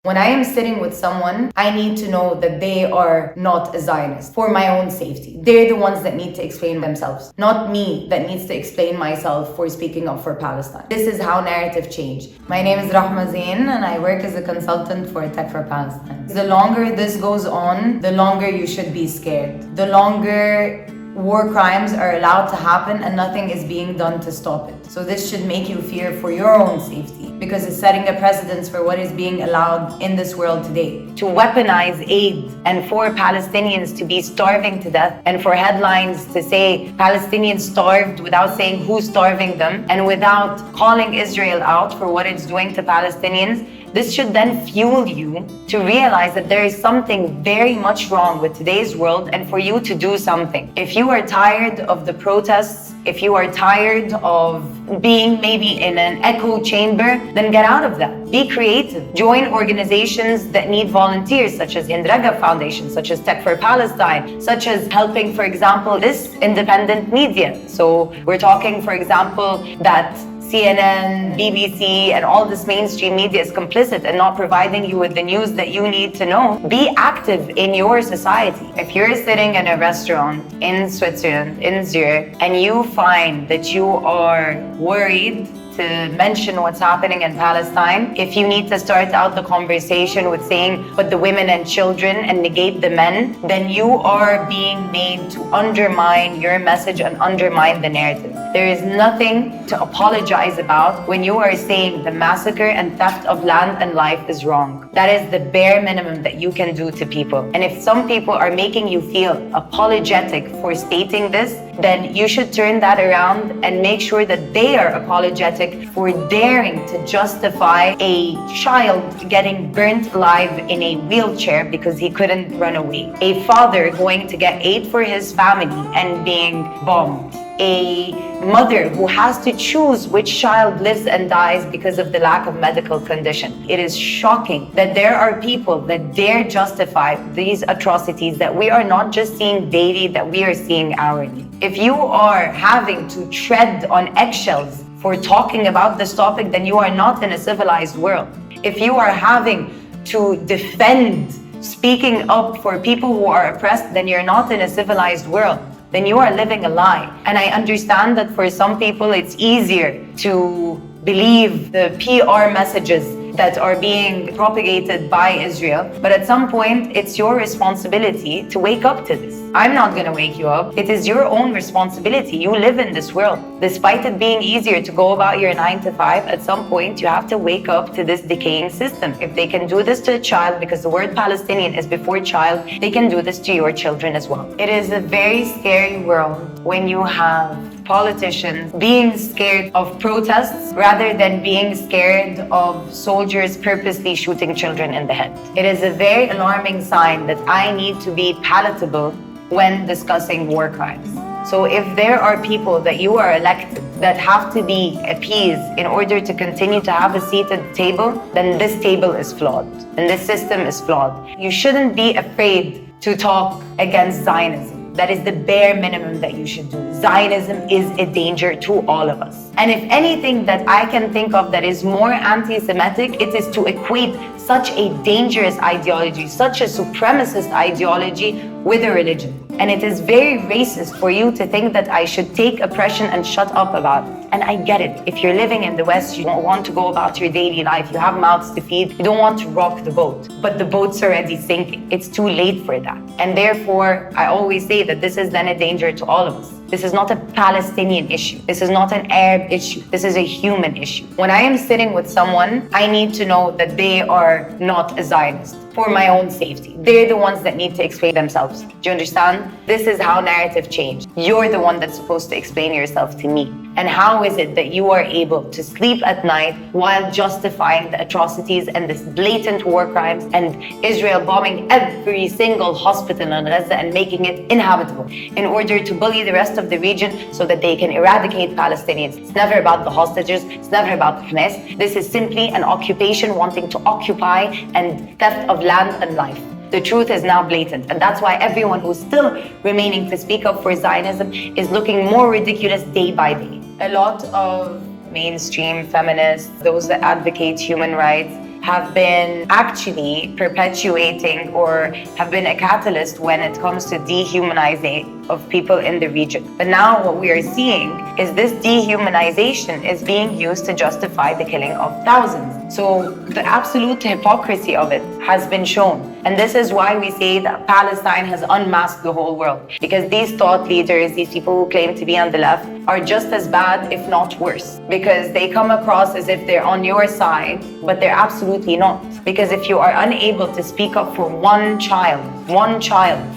When I am sitting with someone, I need to know that they are not a Zionist for my own safety. They're the ones that need to explain themselves, not me that needs to explain myself for speaking up for Palestine. This is how narrative change. My name is Rahma Zein and I work as a consultant for Tech for Palestine. The longer this goes on, the longer you should be scared. The longer war crimes are allowed to happen and nothing is being done to stop it. So this should make you fear for your own safety because it's setting a precedence for what is being allowed in this world today. To weaponize aid and for Palestinians to be starving to death and for headlines to say Palestinians starved without saying who's starving them and without calling Israel out for what it's doing to Palestinians, this should then fuel you to realize that there is something very much wrong with today's world and for you to do something. If you are tired of the protests, if you are tired of being maybe in an echo chamber, then get out of that. Be creative. Join organizations that need volunteers, such as Indraga Foundation, such as Tech for Palestine, such as helping, for example, this independent media. So we're talking, for example, that CNN, BBC, and all this mainstream media is complicit and not providing you with the news that you need to know. Be active in your society. If you're sitting in a restaurant in Switzerland, in Zurich, and you find that you are worried to mention what's happening in Palestine, if you need to start out the conversation with saying, but the women and children and negate the men, then you are being made to undermine your message and undermine the narrative. There is nothing to apologize about when you are saying the massacre and theft of land and life is wrong. That is the bare minimum that you can do to people. And if some people are making you feel apologetic for stating this, then you should turn that around and make sure that they are apologetic for daring to justify a child getting burnt alive in a wheelchair because he couldn't run away. A father going to get aid for his family and being bombed. A mother who has to choose which child lives and dies because of the lack of medical condition. It is shocking that there are people that dare justify these atrocities that we are not just seeing daily, that we are seeing hourly. If you are having to tread on eggshells for talking about this topic, then you are not in a civilized world. If you are having to defend speaking up for people who are oppressed, then you're not in a civilized world. Then you are living a lie. And I understand that for some people it's easier to believe the PR messages that are being propagated by Israel. But at some point, it's your responsibility to wake up to this. I'm not going to wake you up. It is your own responsibility. You live in this world. Despite it being easier to go about your 9 to 5, at some point, you have to wake up to this decaying system. If they can do this to a child, because the word Palestinian is before child, they can do this to your children as well. It is a very scary world when you have politicians being scared of protests rather than being scared of soldiers purposely shooting children in the head. It is a very alarming sign that I need to be palatable when discussing war crimes. So if there are people that you are elected that have to be appeased in order to continue to have a seat at the table, then this table is flawed and this system is flawed. You shouldn't be afraid to talk against Zionism. That is the bare minimum that you should do. Zionism is a danger to all of us. And if anything that I can think of that is more anti-Semitic, it is to equate such a dangerous ideology, such a supremacist ideology with a religion. And it is very racist for you to think that I should take oppression and shut up about it. And I get it. If you're living in the West, you don't want to go about your daily life. You have mouths to feed. You don't want to rock the boat. But the boat's already sinking. It's too late for that. And therefore, I always say that this is then a danger to all of us. This is not a Palestinian issue. This is not an Arab issue. This is a human issue. When I am sitting with someone, I need to know that they are not a Zionist for my own safety. They're the ones that need to explain themselves. Do you understand? This is how narrative change. You're the one that's supposed to explain yourself to me. And how is it that you are able to sleep at night while justifying the atrocities and this blatant war crimes and Israel bombing every single hospital in Gaza and making it inhabitable in order to bully the rest of the region so that they can eradicate Palestinians? It's never about the hostages. It's never about Hamas. This is simply an occupation wanting to occupy and theft of land and life. The truth is now blatant, and that's why everyone who's still remaining to speak up for Zionism is looking more ridiculous day by day. A lot of mainstream feminists, those that advocate human rights, have been actually perpetuating or have been a catalyst when it comes to dehumanizing of people in the region. But now what we are seeing is this dehumanization is being used to justify the killing of thousands. So the absolute hypocrisy of it has been shown. And this is why we say that Palestine has unmasked the whole world. Because these thought leaders, these people who claim to be on the left, are just as bad, if not worse. Because they come across as if they're on your side, but they're absolutely not. Because if you are unable to speak up for one child,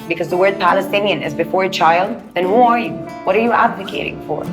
because the word Palestinian is before child, then who are you? What are you advocating for?